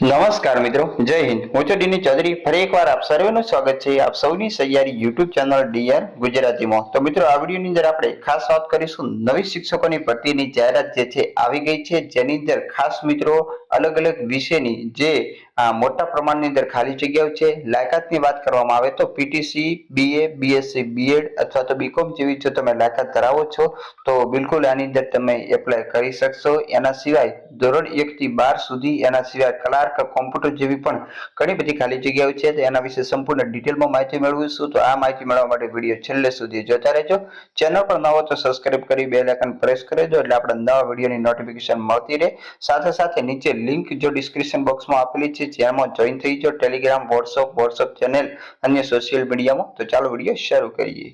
નમસ્કાર મિત્રો, જય હિન્દ। હું છું ડીની ચૌધરી। ફરી એકવાર આપ સર્વેનું સ્વાગત છે આપ સૌની સહિયારી યુટ્યુબ ચેનલ ડીઆર ગુજરાતીમાં। તો મિત્રો, આ વિડીયોની અંદર આપણે ખાસ વાત કરીશું નવી શિક્ષકોની ભરતીની જાહેરાત જે છે આવી ગઈ છે, જેની અંદર ખાસ મિત્રો અલગ અલગ વિષયની જે મોટા પ્રમાણની અંદર ખાલી જગ્યાઓ છે। લાયકાતની વાત કરવામાં આવે તો પીટીસી, બીએ, બીએસસી, બીએડ અથવા તો બીકોમ જેવી જો તમે લાયકાત ધરાવો છો તો બિલકુલ આની અંદર તમે એપ્લાય કરી શકશો। એના સિવાય ધોરણ 1 થી 12 સુધી, એના સિવાય ક્લાર્ક, કોમ્પ્યુટર જેવી પણ ઘણી બધી ખાલી જગ્યાઓ છે। તો એના વિશે સંપૂર્ણ ડિટેલમાં માહિતી મેળવીશું। તો આ માહિતી મેળવવા માટે વિડીયો છેલ્લે સુધી જોતા રહેજો। ચેનલ પર નવો તો સબસ્ક્રાઇબ કરી બેલ આઇકન પ્રેસ કરી દો એટલે આપણે નવા વિડીયોની નોટિફિકેશન મળતી રહે। સાથે સાથે નીચે લિંક જો ડિસ્ક્રિપ્શન બોક્સમાં આપેલી છે, જેમાં જોઈન થઈ જાઓ ટેલિગ્રામ, વોટ્સઅપ ચેનલ, અન્ય સોશિયલ મીડિયામાં। તો ચાલો વિડીયો શરૂ કરીએ।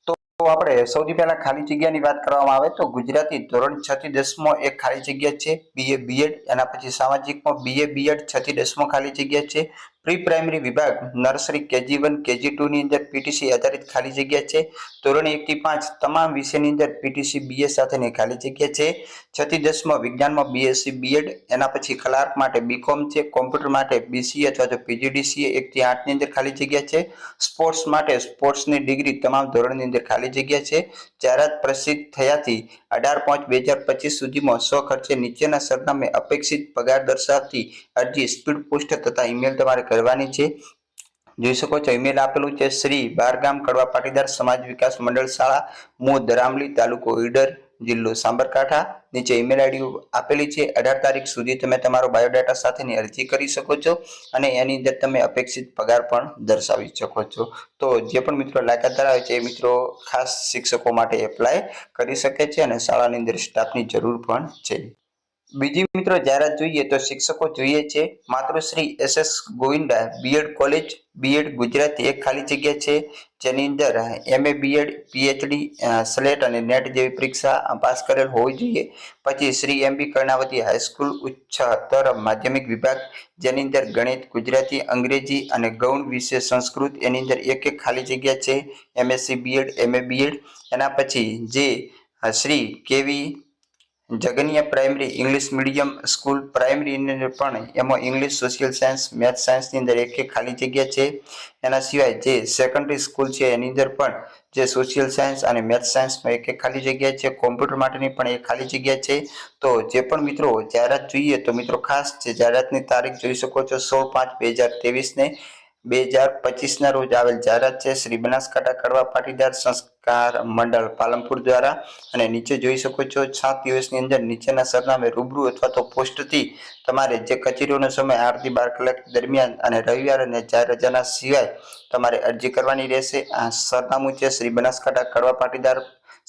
તો આપણે સૌથી પહેલા ખાલી જગ્યાની વાત કરવામાં આવે તો ગુજરાતી ધોરણ 6 થી 10 એક ખાલી જગ્યા છે, બીએ બીએડ। એના પછી સામાજિકમાં બીએ બીએડ 6 થી 10 ખાલી જગ્યા છે। પ્રી પ્રાઇમરી વિભાગ નર્સરી, કેજી1, કેજી2 ની અંદર પીટીસી આધારિત ખાલી જગ્યા છે। ધોરણ 1 થી 5 તમામ વિષયની અંદર પીટીસી બીએ સાથેની ખાલી જગ્યા છે। 6 થી 10 વિજ્ઞાનમાં બીએસસી બીએડ। એના પછી ક્લાર્ક માટે બીકોમ છે, કોમ્પ્યુટર માટે બીસીએ અથવા તો પીજીડીસીએ 1 થી 8 ની અંદર ખાલી જગ્યા છે। સ્પોર્ટ્સ માટે સ્પોર્ટ્સની ડિગ્રી તમામ ધોરણની અંદર ખાલી જગ્યા છે। જાહેરાત પ્રસિદ્ધ થયાથી 18/5/2025 સુધીમાં સ્વખર્ચે નીચેના સરનામે અપેક્ષિત પગાર દર્શાવતી અરજી સ્પીડ પોસ્ટ તથા ઈમેલ તમારે કરવાની છે। જોઈ શકો છો ઈમેલ આપેલું છે શ્રી બારગામ કડવા પાટીદાર સમાજ વિકાસ મંડળ શાળા, મૂળ દરામલી, તાલુકો ઈડર, જિલ્લો સાબરકાંઠા। નીચે ઈમેલ આઈડી આપેલી છે। 18 તારીખ સુધી તમે તમારો બાયોડેટા સાથેની અરજી કરી શકો છો અને એની અંદર તમે અપેક્ષિત પગાર પણ દર્શાવી શકો છો। તો જે પણ મિત્રો લાયકાત ધરાવે છે એ મિત્રો ખાસ શિક્ષકો માટે એપ્લાય કરી શકે છે અને શાળાની અંદર સ્ટાફની જરૂર પણ છે। બીજી મિત્રો જાહેરાત જોઈએ તો શિક્ષકો જોઈએ છે માતૃશ્રી SS Govinda BEd college, BEd Gujarati એક ખાલી જગ્યા છે, જેની અંદર એમએ બીએડ, પીએચડી, સ્લેટ અને નેટ જેવી પરીક્ષા પાસ કરેલ હોવી જોઈએ। પછી શ્રી એમબી કર્ણાવતી હાઈસ્કૂલ ઉચ્ચતર માધ્યમિક વિભાગ, જેની અંદર ગણિત, ગુજરાતી, અંગ્રેજી અને ગૌણ વિષય સંસ્કૃત, એની અંદર એક ખાલી જગ્યા છે। MSc BEd, MA BEd. એના પછી જે Shri KV Jagania primary English medium school primary પણ એમાં ઇંગ્લિશ, સોશિયલ સાયન્સ, મેથ સાયન્સની અંદર એક ખાલી જગ્યા છે। એના સિવાય જે સેકન્ડરી સ્કૂલ છે એની અંદર પણ જે સોશિયલ સાયન્સ અને મેથ સાયન્સમાં એક ખાલી જગ્યા છે। કોમ્પ્યુટર માટેની પણ એક ખાલી જગ્યા છે। તો જે પણ મિત્રો જાહેરાત જોઈએ તો મિત્રો ખાસ છે, જાહેરાતની તારીખ જોઈ શકો છો 16/5/2023 ને 2025 ના રોજ આવેલ જાહેરાત છે શ્રી બનાસકાંઠા કડવા પાટીદાર સંસ્કાર મંડળ પાલનપુર દ્વારા। અને નીચે જોઈ શકો છો 7 દિવસની અંદર નીચેના સરનામે રૂબરૂ અથવા તો પોસ્ટથી તમારે જે કચેરીઓનો સમય 8 થી 12 કલાક દરમિયાન અને રવિવાર અને 4 રજાના સિવાય તમારે અરજી કરવાની રહેશે। આ સરનામું છે શ્રી બનાસકાંઠા કડવા પાટીદાર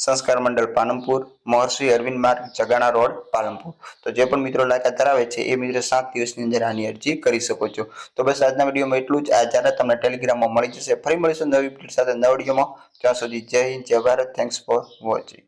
સંસ્કાર મંડળ પાલનપુર, મહર્ષિ અરવિંદ માર્ગ, જગાણા રોડ, પાલનપુર। તો જે પણ મિત્રો લાયકાત ધરાવે છે એ મિત્રો 7 દિવસની અંદર આની અરજી કરી શકો છો। તો બસ આજના વિડીયોમાં એટલું જ। આ જાહેરાત તમને ટેલિગ્રામમાં મળી જશે। ફરી મળીશું નવી અપડેટ સાથે નવા વિડીયોમાં। ત્યાં સુધી જય હિન્દ, જય ભારત। Thanks for watching.